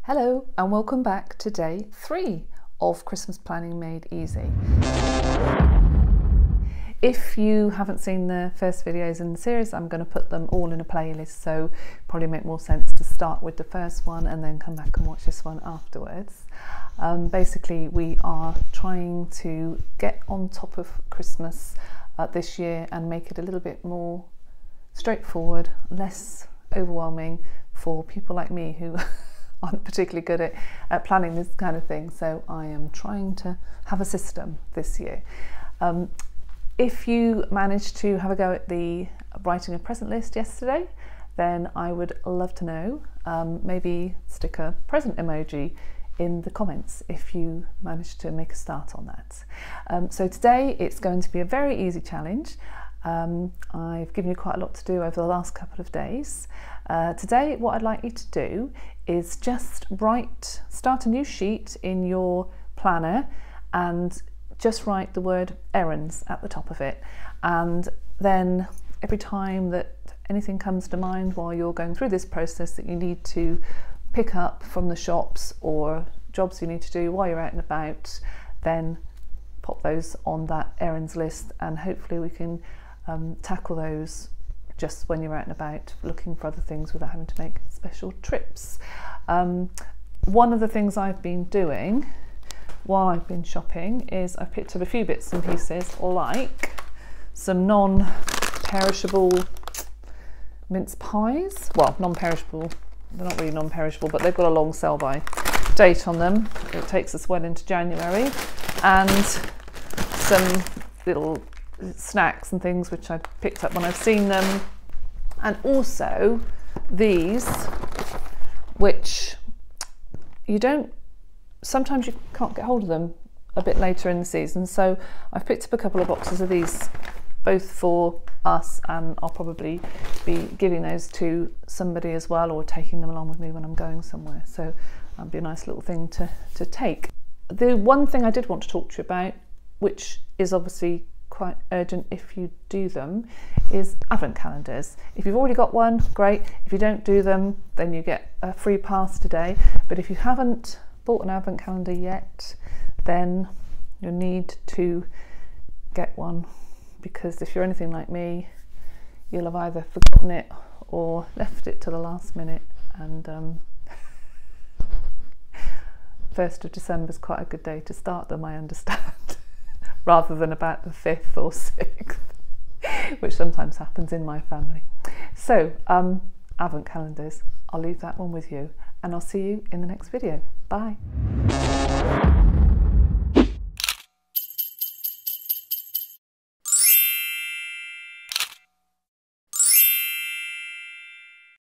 Hello and welcome back to day 3 of Christmas Planning Made Easy. If you haven't seen the first videos in the series, I'm going to put them all in a playlist, so probably make more sense to start with the first one and then come back and watch this one afterwards. Basically, we are trying to get on top of Christmas this year and make it a little bit more straightforward, less overwhelming for people like me who aren't particularly good at planning this kind of thing. So I am trying to have a system this year. If you managed to have a go at the writing a present list yesterday, then I would love to know. Maybe stick a present emoji in the comments if you managed to make a start on that. So today it's going to be a very easy challenge. I've given you quite a lot to do over the last couple of days. Today what I'd like you to do is just start a new sheet in your planner and just write the word errands at the top of it, and then every time that anything comes to mind while you're going through this process that you need to pick up from the shops or jobs you need to do while you're out and about, then pop those on that errands list, and hopefully we can tackle those just when you're out and about looking for other things without having to make special trips. One of the things I've been doing while I've been shopping is I've picked up a few bits and pieces, like some non-perishable mince pies. Well, non-perishable, they're not really non-perishable, but they've got a long sell-by date on them. It takes us well into January. And some little snacks and things which I picked up when I've seen them. And also these, which sometimes you can't get hold of them a bit later in the season, so I've picked up a couple of boxes of these, both for us, and I'll probably be giving those to somebody as well, or taking them along with me when I'm going somewhere, so that'll be a nice little thing to take. The one thing I did want to talk to you about, which is obviously quite urgent if you do them, is advent calendars. If you've already got one, great. If you don't do them, then you get a free pass today, but if you haven't bought an advent calendar yet, then you'll need to get one, because if you're anything like me, you'll have either forgotten it or left it to the last minute, and 1st of December is quite a good day to start them, I understand, rather than about the 5th or 6th, which sometimes happens in my family. So advent calendars, I'll leave that one with you, and I'll see you in the next video. Bye.